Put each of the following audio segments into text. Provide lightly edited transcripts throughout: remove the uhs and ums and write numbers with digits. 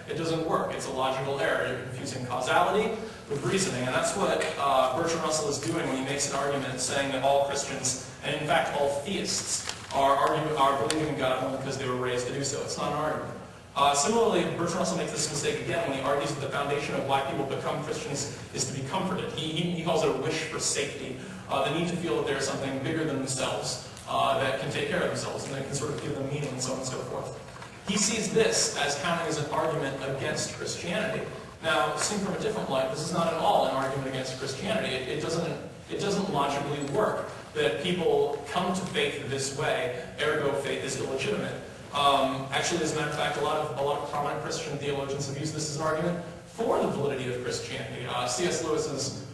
It doesn't work. It's a logical error. You're confusing causality with reasoning, and that's what Bertrand Russell is doing when he makes an argument saying that all Christians, and in fact all theists, are believing in God only because they were raised to do so. It's not an argument. Similarly, Bertrand Russell makes this mistake again when he argues that the foundation of why people become Christians is to be comforted. He calls it a wish for safety, the need to feel that there's something bigger than themselves that can take care of themselves and that can sort of give them meaning and so on and so forth. He sees this as counting as an argument against Christianity. Now, seen from a different light, this is not at all an argument against Christianity. It doesn't logically work that people come to faith this way, ergo faith is illegitimate. Actually, as a matter of fact, a lot of prominent Christian theologians have used this as an argument for the validity of Christianity. C.S. Lewis's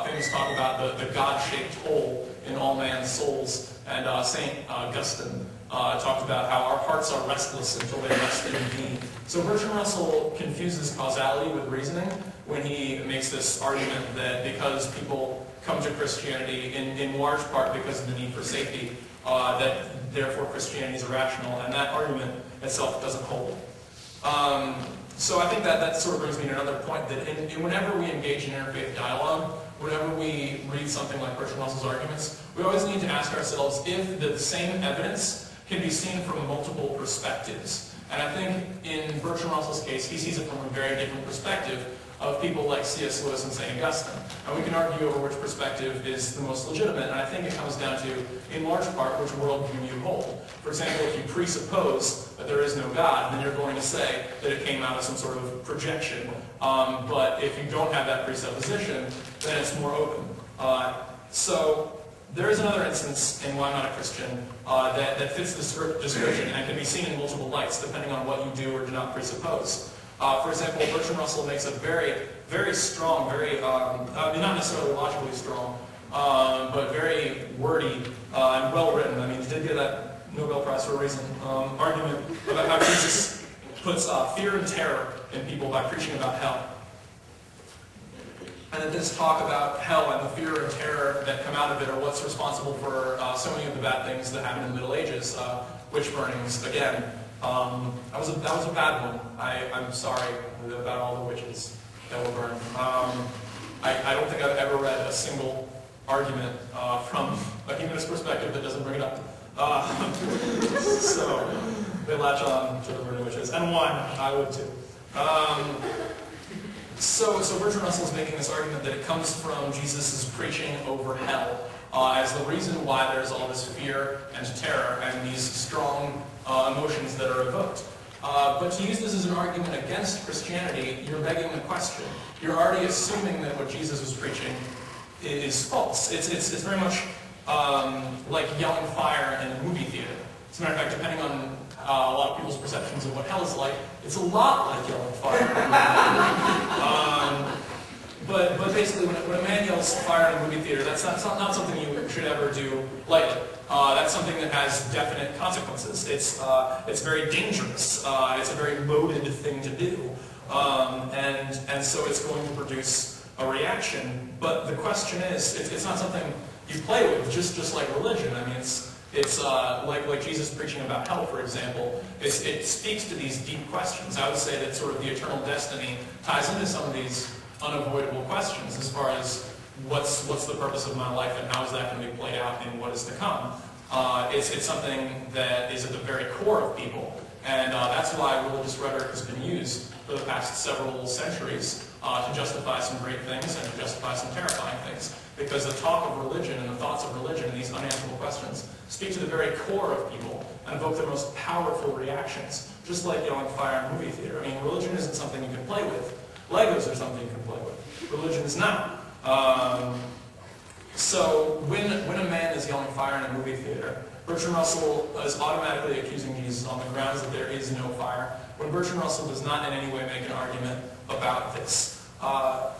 famous talk about the God-shaped hole in all man's souls, and St. Augustine talked about how our hearts are restless until they rest in thee. So Bertrand Russell confuses causality with reasoning when he makes this argument that because people come to Christianity in large part because of the need for safety, that therefore Christianity is irrational, and that argument itself doesn't hold. So I think that sort of brings me to another point, that whenever we engage in interfaith dialogue, whenever we read something like Bertrand Russell's arguments, we always need to ask ourselves if the same evidence can be seen from multiple perspectives. And I think in Bertrand Russell's case, he sees it from a very different perspective of people like C.S. Lewis and St. Augustine. And we can argue over which perspective is the most legitimate, and I think it comes down to, in large part, which worldview you hold. For example, if you presuppose that there is no God, then you're going to say that it came out of some sort of projection. But if you don't have that presupposition, then it's more open. So there is another instance in Why I'm Not a Christian that fits this description and can be seen in multiple lights depending on what you do or do not presuppose. For example, Bertrand Russell makes a very, very strong, not necessarily logically strong, but very wordy and well-written. I mean, he did get that Nobel Prize for a reason. Argument about how Jesus puts fear and terror in people by preaching about hell. And that this talk about hell and the fear and terror that come out of it are what's responsible for so many of the bad things that happened in the Middle Ages. Witch burnings, again. That was a bad one. I'm sorry about all the witches that were burned. I don't think I've ever read a single argument from a humanist perspective that doesn't bring it up. So they latch on to the burning witches. And one, I would too. So Bertrand Russell is making this argument that it comes from Jesus' preaching over hell as the reason why there's all this fear and terror and these strong emotions that are evoked. But to use this as an argument against Christianity, you're begging the question. You're already assuming that what Jesus was preaching is false. It's very much like yelling fire in a movie theater. As a matter of fact, depending on a lot of people's perceptions of what hell is like, it's a lot like yelling fire. But basically, when a man yells fire in a movie theater, that's not something you should ever do lightly. That's something that has definite consequences. It's very dangerous. It's a very loaded thing to do, and so it's going to produce a reaction. But the question is, it's not something you play with, just like religion. I mean, it's like Jesus preaching about hell, for example. It speaks to these deep questions. I would say that sort of the eternal destiny ties into some of these unavoidable questions as far as what's the purpose of my life and how is that going to be played out in what is to come. It's something that is at the very core of people, and that's why religious rhetoric has been used for the past several centuries to justify some great things and to justify some terrifying things. Because the talk of religion and the thoughts of religion and these unanswerable questions speak to the very core of people and evoke their most powerful reactions, just like yelling fire in a movie theater. I mean, religion isn't something you can play with. Legos are something you can play with. Religion is not. So when a man is yelling fire in a movie theater, Bertrand Russell is automatically accusing Jesus on the grounds that there is no fire, when Bertrand Russell does not in any way make an argument about this.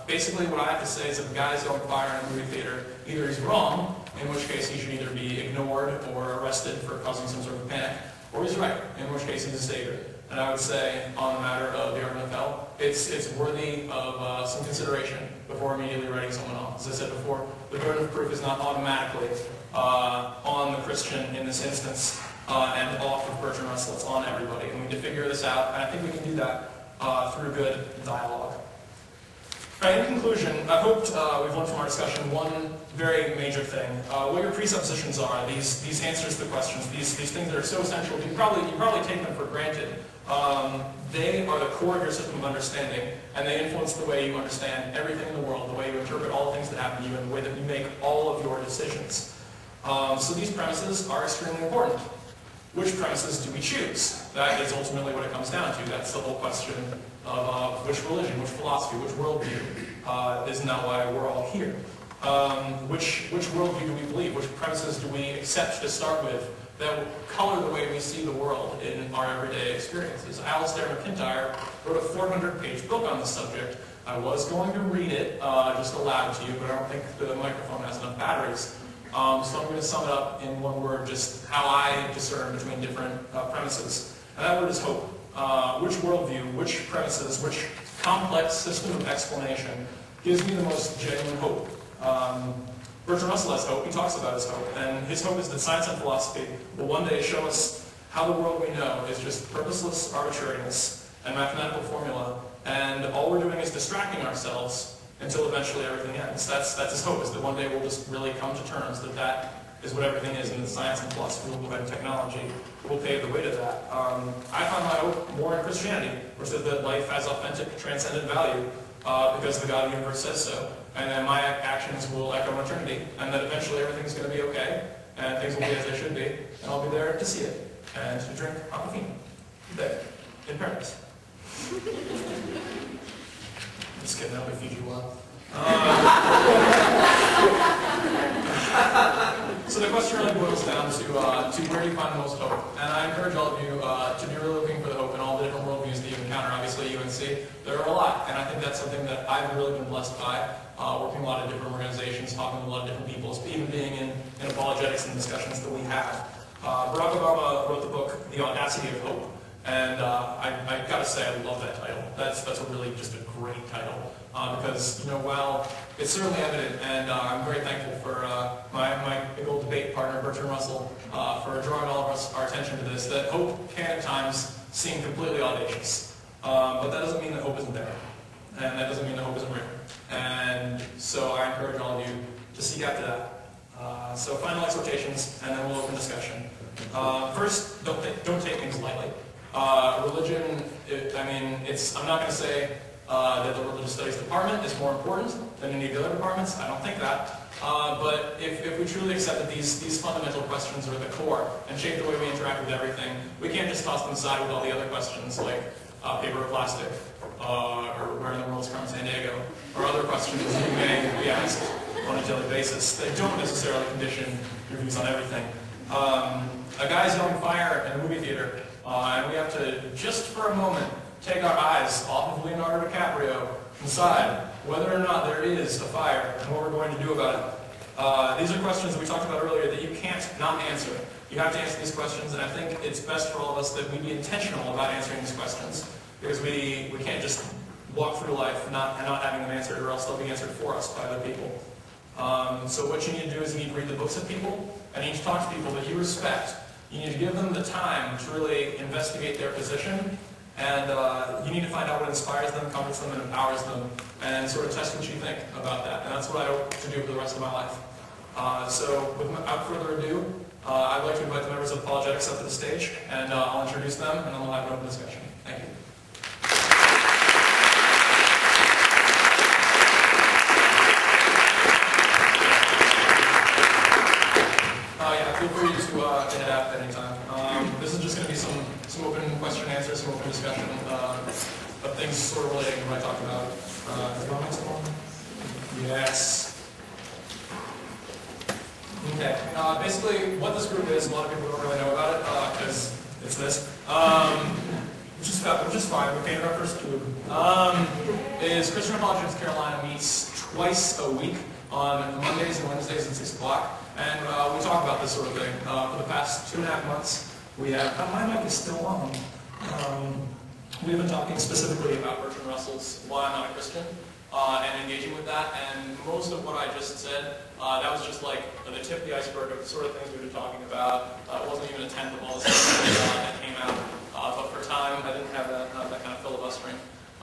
Basically, what I have to say is if a guy is yelling fire in a movie theater, either he's wrong, in which case he should either be ignored or arrested for causing some sort of panic, or he's right, in which case he's a savior. And I would say, on the matter of the argument of hell, it's worthy of some consideration before immediately writing someone off. As I said before, the burden of proof is not automatically on the Christian in this instance, and off of Bertrand Russell. It's on everybody. And we need to figure this out, and I think we can do that through good dialogue. Right, in conclusion, I hoped we've learned from our discussion one very major thing. What your presuppositions are, these answers to questions, these things that are so essential, you probably take them for granted. They are the core of your system of understanding, and they influence the way you understand everything in the world, the way you interpret all the things that happen to you, and the way that you make all of your decisions. So these premises are extremely important. Which premises do we choose? That is ultimately what it comes down to. That's the whole question of which religion, which philosophy, which worldview. Isn't that why we're all here? Which worldview do we believe? Which premises do we accept to start with that will color the way we see the world in our everyday experiences? Alistair McIntyre wrote a 400-page book on this subject. I was going to read it just aloud to you, but I don't think the microphone has enough batteries. So I'm going to sum it up in one word, just how I discern between different premises. And that word is hope. Which worldview, which premises, which complex system of explanation gives me the most genuine hope? Bertrand Russell has hope. He talks about his hope. And his hope is that science and philosophy will one day show us how the world we know is just purposeless arbitrariness and mathematical formula, and all we're doing is distracting ourselves until eventually everything ends. That's his hope, is that one day we'll just really come to terms that that is what everything is, and that science and philosophy will and technology will pave the way to that. I find my hope more in Christianity, which says that life has authentic, transcendent value because the God of the universe says so, and then my actions will echo eternity, and that eventually everything's going to be okay, and things will be as they should be, and I'll be there to see it, and to drink aquafina there, in paradise. Just kidding, that'll be Fiji well. So the question really boils down to where you find the most hope. And I encourage all of you to be really looking for the hope in all the different worldviews that you encounter. Obviously, UNC, there are a lot. And I think that's something that I've really been blessed by, working in a lot of different organizations, talking to a lot of different people, even being in apologetics and discussions that we have. Barack Obama wrote the book, The Audacity of Hope. And I gotta say, I love that title. That's a really just a great title. Because, while it's certainly evident, and I'm very thankful for my big old debate partner, Bertrand Russell, for drawing all of our attention to this, that hope can at times seem completely audacious. But that doesn't mean that hope isn't there. And that doesn't mean that hope isn't real. And so I encourage all of you to seek after that. So final exhortations, and then we'll open discussion. First, don't take things lightly. Religion, I'm not going to say that the religious studies department is more important than any of the other departments. I don't think that. But if we truly accept that these fundamental questions are the core and shape the way we interact with everything, we can't just toss them aside with all the other questions like paper or plastic, or where in the world is Carmen Sandiego, or other questions you may be asked on a daily basis that don't necessarily condition your views on everything. A guy's yelling fire in a movie theater, and we have to, just for a moment, take our eyes off of Leonardo DiCaprio and decide whether or not there is a fire and what we're going to do about it. These are questions that we talked about earlier that you can't not answer. You have to answer these questions, and I think it's best for all of us that we be intentional about answering these questions, because we can't just walk through life not having them answered, or else they'll be answered for us by other people. So what you need to do is you need to read the books of people, and you need to talk to people that you respect. You need to give them the time to really investigate their position, and you need to find out what inspires them, comforts them, and empowers them, and sort of test what you think about that. And that's what I hope to do for the rest of my life. So without further ado, I'd like to invite the members of Apologetics up to the stage, and I'll introduce them, and then we'll have an open discussion. Thank you. Feel free to head out at any time. This is just going to be some open question and answer, some open discussion of things sort of relating to what I talked about. Do you want next one? Yes. Okay. Basically, what this group is, a lot of people don't really know about it because it's this. Which is fine. We painted our first cube. Is Christian Apologetics of Carolina meets twice a week on Mondays and Wednesdays at 6 o'clock. And we talk about this sort of thing. For the past 2.5 months, we have, my mic is still on. We've been talking specifically about Bertrand Russell's Why I'm Not a Christian, and engaging with that. And most of what I just said, that was just like the tip of the iceberg of the sort of things we've been talking about. It wasn't even a tenth of all the stuff that came out. But for time, I didn't have that kind of filibustering.